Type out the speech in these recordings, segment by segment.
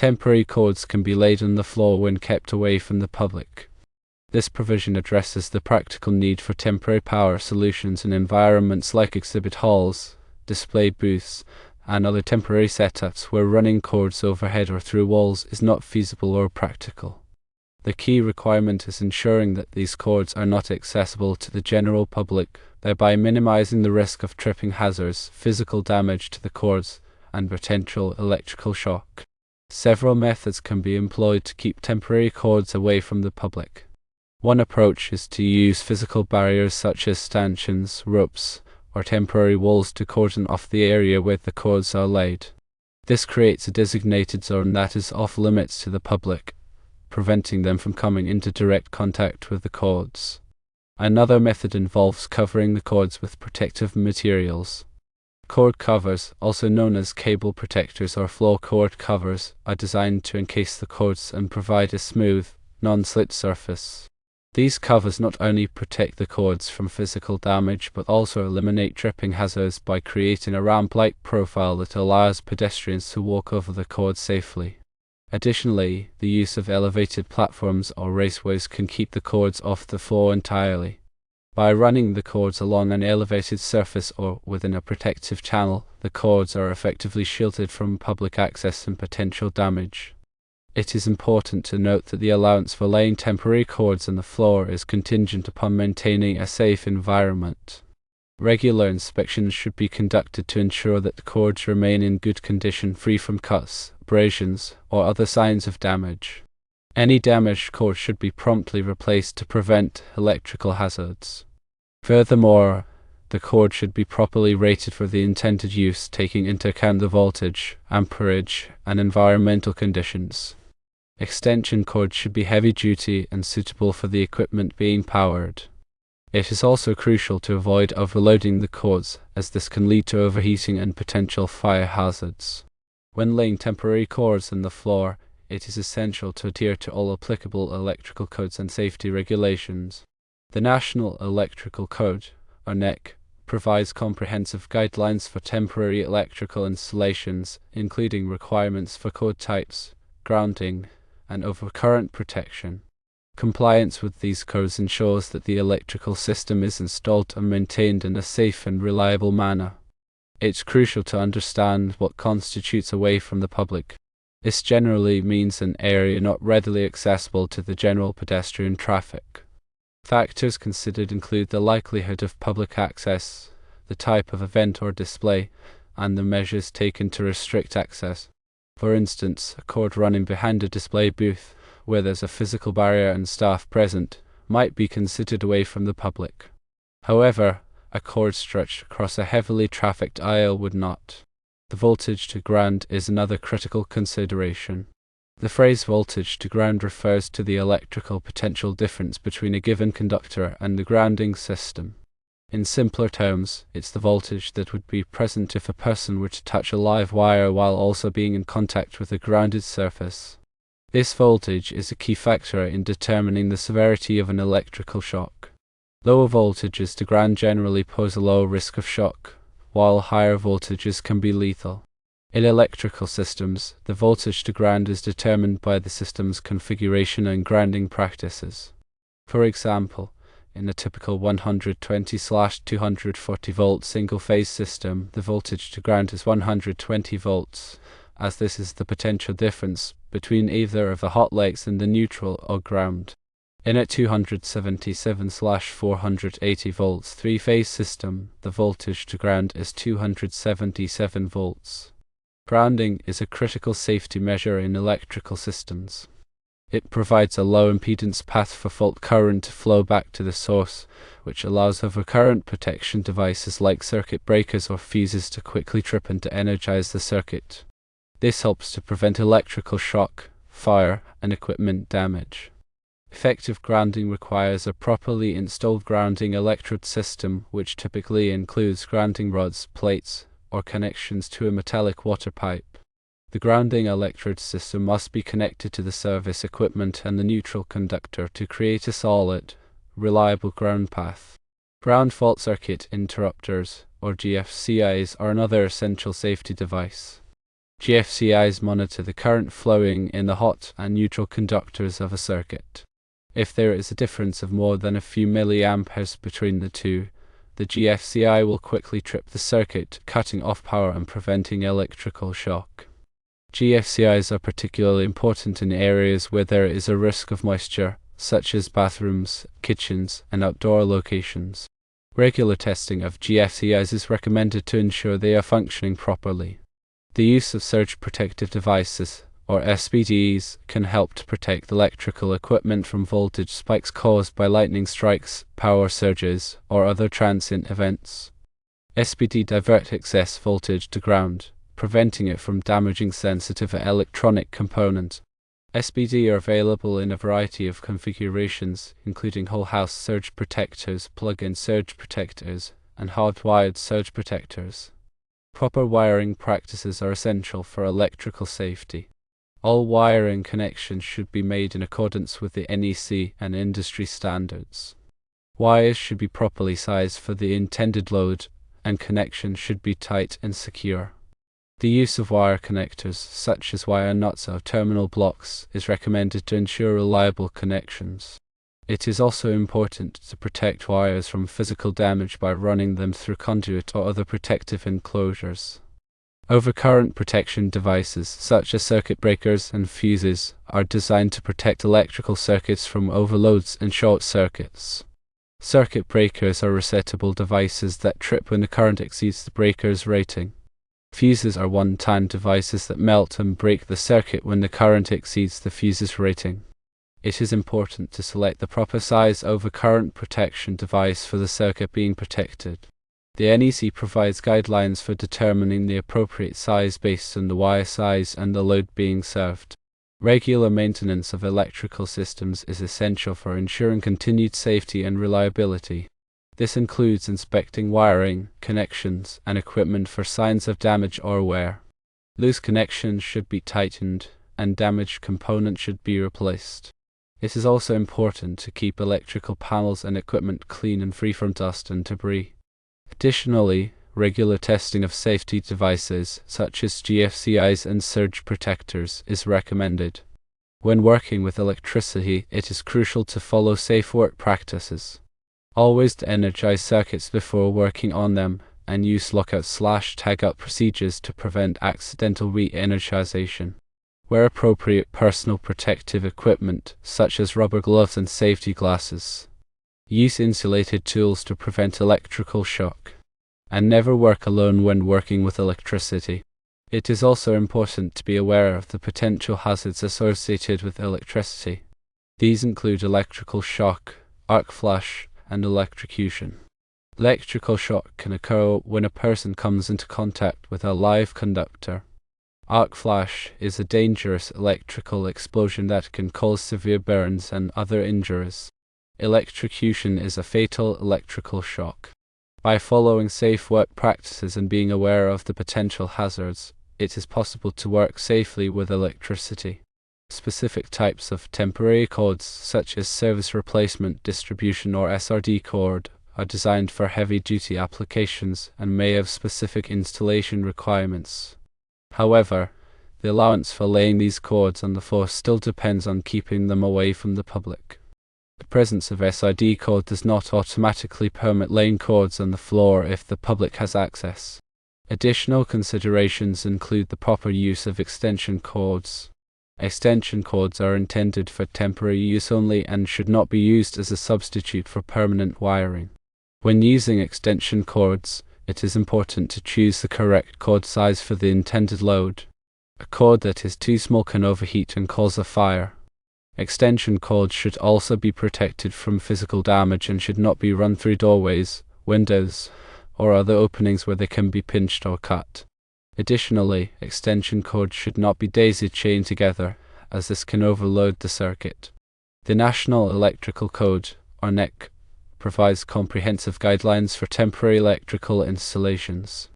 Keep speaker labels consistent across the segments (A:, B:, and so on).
A: Temporary cords can be laid on the floor when kept away from the public. This provision addresses the practical need for temporary power solutions in environments like exhibit halls, display booths, and other temporary setups where running cords overhead or through walls is not feasible or practical. The key requirement is ensuring that these cords are not accessible to the general public, thereby minimizing the risk of tripping hazards, physical damage to the cords, and potential electrical shock. Several methods can be employed to keep temporary cords away from the public. One approach is to use physical barriers such as stanchions, ropes, or temporary walls to cordon off the area where the cords are laid. This creates a designated zone that is off limits to the public, preventing them from coming into direct contact with the cords. Another method involves covering the cords with protective materials. Cord covers, also known as cable protectors or floor cord covers, are designed to encase the cords and provide a smooth, non-slit surface. These covers not only protect the cords from physical damage but also eliminate tripping hazards by creating a ramp-like profile that allows pedestrians to walk over the cords safely. Additionally, the use of elevated platforms or raceways can keep the cords off the floor entirely. By running the cords along an elevated surface or within a protective channel, the cords are effectively shielded from public access and potential damage. It is important to note that the allowance for laying temporary cords on the floor is contingent upon maintaining a safe environment. Regular inspections should be conducted to ensure that the cords remain in good condition, free from cuts, abrasions, or other signs of damage. Any damaged cord should be promptly replaced to prevent electrical hazards. Furthermore, the cord should be properly rated for the intended use, taking into account the voltage, amperage, and environmental conditions. Extension cords should be heavy-duty and suitable for the equipment being powered. It is also crucial to avoid overloading the cords, as this can lead to overheating and potential fire hazards. When laying temporary cords on the floor, it is essential to adhere to all applicable electrical codes and safety regulations. The National Electrical Code, or NEC, provides comprehensive guidelines for temporary electrical installations, including requirements for cord types, grounding, and overcurrent protection. Compliance with these codes ensures that the electrical system is installed and maintained in a safe and reliable manner. It's crucial to understand what constitutes away from the public. This generally means an area not readily accessible to the general pedestrian traffic. Factors considered include the likelihood of public access, the type of event or display, and the measures taken to restrict access. For instance, a cord running behind a display booth, where there's a physical barrier and staff present, might be considered away from the public. However, a cord stretched across a heavily trafficked aisle would not. The voltage to ground is another critical consideration. The phrase voltage to ground refers to the electrical potential difference between a given conductor and the grounding system. In simpler terms, it's the voltage that would be present if a person were to touch a live wire while also being in contact with a grounded surface. This voltage is a key factor in determining the severity of an electrical shock. Lower voltages to ground generally pose a low risk of shock, while higher voltages can be lethal. In electrical systems, the voltage to ground is determined by the system's configuration and grounding practices. For example, in a typical 120/240 volt single-phase system, the voltage to ground is 120 volts, as this is the potential difference between either of the hot legs and the neutral or ground. In a 277/480 volts three-phase system, the voltage to ground is 277 volts. Grounding is a critical safety measure in electrical systems. It provides a low impedance path for fault current to flow back to the source, which allows overcurrent protection devices like circuit breakers or fuses to quickly trip and to energize the circuit. This helps to prevent electrical shock, fire, and equipment damage. Effective grounding requires a properly installed grounding electrode system, which typically includes grounding rods, plates, or connections to a metallic water pipe. The grounding electrode system must be connected to the service equipment and the neutral conductor to create a solid, reliable ground path. Ground fault circuit interrupters, or GFCIs, are another essential safety device. GFCIs monitor the current flowing in the hot and neutral conductors of a circuit. If there is a difference of more than a few milliamperes between the two, the GFCI will quickly trip the circuit, cutting off power and preventing electrical shock. GFCIs are particularly important in areas where there is a risk of moisture, such as bathrooms, kitchens, and outdoor locations. Regular testing of GFCIs is recommended to ensure they are functioning properly. The use of surge protective devices, or SPDs, can help to protect electrical equipment from voltage spikes caused by lightning strikes, power surges, or other transient events. SPD divert excess voltage to ground, preventing it from damaging sensitive electronic components. SPD are available in a variety of configurations, including whole-house surge protectors, plug-in surge protectors, and hardwired surge protectors. Proper wiring practices are essential for electrical safety. All wiring connections should be made in accordance with the NEC and industry standards. Wires should be properly sized for the intended load, and connections should be tight and secure. The use of wire connectors, such as wire nuts or terminal blocks, is recommended to ensure reliable connections. It is also important to protect wires from physical damage by running them through conduit or other protective enclosures. Overcurrent protection devices, such as circuit breakers and fuses, are designed to protect electrical circuits from overloads and short circuits. Circuit breakers are resettable devices that trip when the current exceeds the breaker's rating. Fuses are one-time devices that melt and break the circuit when the current exceeds the fuse's rating. It is important to select the proper size overcurrent protection device for the circuit being protected. The NEC provides guidelines for determining the appropriate size based on the wire size and the load being served. Regular maintenance of electrical systems is essential for ensuring continued safety and reliability. This includes inspecting wiring, connections, and equipment for signs of damage or wear. Loose connections should be tightened, and damaged components should be replaced. It is also important to keep electrical panels and equipment clean and free from dust and debris. Additionally, regular testing of safety devices, such as GFCIs and surge protectors, is recommended. When working with electricity, it is crucial to follow safe work practices. Always de-energize circuits before working on them, and use lockout/tagout procedures to prevent accidental re-energization. Wear appropriate personal protective equipment, such as rubber gloves and safety glasses. Use insulated tools to prevent electrical shock. And never work alone when working with electricity. It is also important to be aware of the potential hazards associated with electricity. These include electrical shock, arc flash, and electrocution. Electrical shock can occur when a person comes into contact with a live conductor. Arc flash is a dangerous electrical explosion that can cause severe burns and other injuries. Electrocution is a fatal electrical shock. By following safe work practices and being aware of the potential hazards, it is possible to work safely with electricity. Specific types of temporary cords, such as service replacement, distribution, or SRD cord, are designed for heavy-duty applications and may have specific installation requirements. However, the allowance for laying these cords on the floor still depends on keeping them away from the public. The presence of SRD cord does not automatically permit laying cords on the floor if the public has access. Additional considerations include the proper use of extension cords. Extension cords are intended for temporary use only and should not be used as a substitute for permanent wiring. When using extension cords, it is important to choose the correct cord size for the intended load. A cord that is too small can overheat and cause a fire. Extension cords should also be protected from physical damage and should not be run through doorways, windows, or other openings where they can be pinched or cut. Additionally, extension cords should not be daisy-chained together, as this can overload the circuit. The National Electrical Code, or NEC, provides comprehensive guidelines for temporary electrical installations.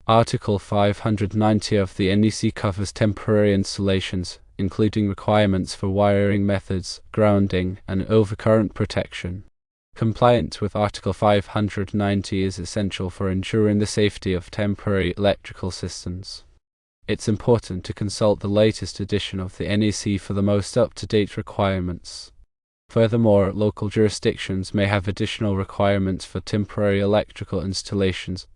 A: Article 590 of the NEC covers temporary installations, including requirements for wiring methods, grounding, and overcurrent protection. Compliance with Article 590 is essential for ensuring the safety of temporary electrical systems. It's important to consult the latest edition of the NEC for the most up-to-date requirements. Furthermore, local jurisdictions may have additional requirements for temporary electrical installations.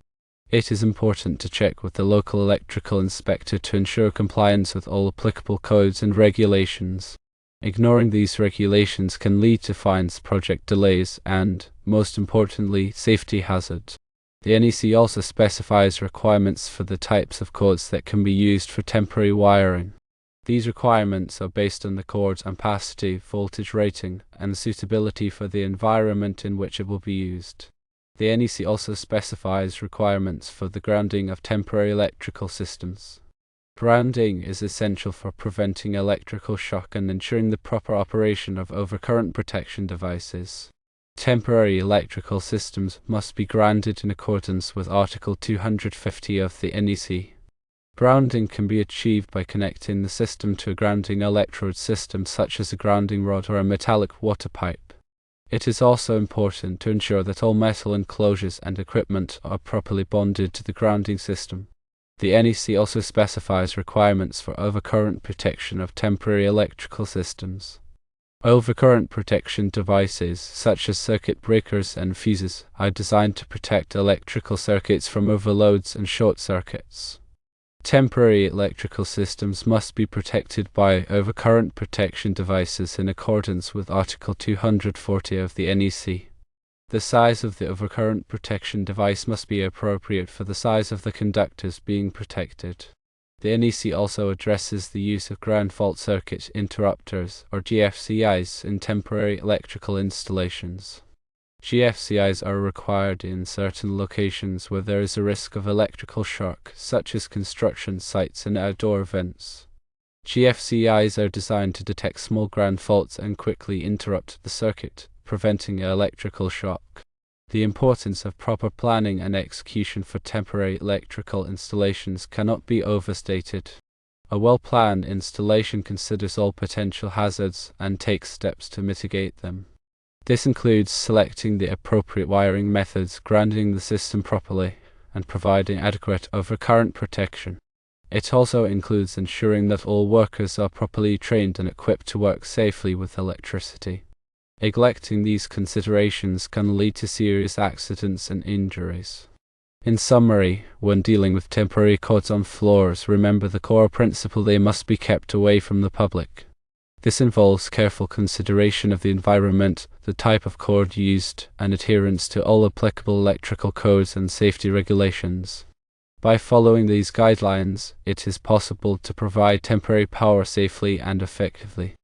A: It is important to check with the local electrical inspector to ensure compliance with all applicable codes and regulations. Ignoring these regulations can lead to fines, project delays, and, most importantly, safety hazards. The NEC also specifies requirements for the types of cords that can be used for temporary wiring. These requirements are based on the cord's ampacity, voltage rating, and suitability for the environment in which it will be used. The NEC also specifies requirements for the grounding of temporary electrical systems. Grounding is essential for preventing electrical shock and ensuring the proper operation of overcurrent protection devices. Temporary electrical systems must be grounded in accordance with Article 250 of the NEC. Grounding can be achieved by connecting the system to a grounding electrode system such as a grounding rod or a metallic water pipe. It is also important to ensure that all metal enclosures and equipment are properly bonded to the grounding system. The NEC also specifies requirements for overcurrent protection of temporary electrical systems. Overcurrent protection devices, such as circuit breakers and fuses, are designed to protect electrical circuits from overloads and short circuits. Temporary electrical systems must be protected by overcurrent protection devices in accordance with Article 240 of the NEC. The size of the overcurrent protection device must be appropriate for the size of the conductors being protected. The NEC also addresses the use of ground fault circuit interrupters, or GFCIs, in temporary electrical installations. GFCIs are required in certain locations where there is a risk of electrical shock, such as construction sites and outdoor events. GFCIs are designed to detect small ground faults and quickly interrupt the circuit, preventing electrical shock. The importance of proper planning and execution for temporary electrical installations cannot be overstated. A well-planned installation considers all potential hazards and takes steps to mitigate them. This includes selecting the appropriate wiring methods, grounding the system properly, and providing adequate overcurrent protection. It also includes ensuring that all workers are properly trained and equipped to work safely with electricity. Neglecting these considerations can lead to serious accidents and injuries. In summary, when dealing with temporary cords on floors, remember the core principle: they must be kept away from the public. This involves careful consideration of the environment, the type of cord used, and adherence to all applicable electrical codes and safety regulations. By following these guidelines, it is possible to provide temporary power safely and effectively.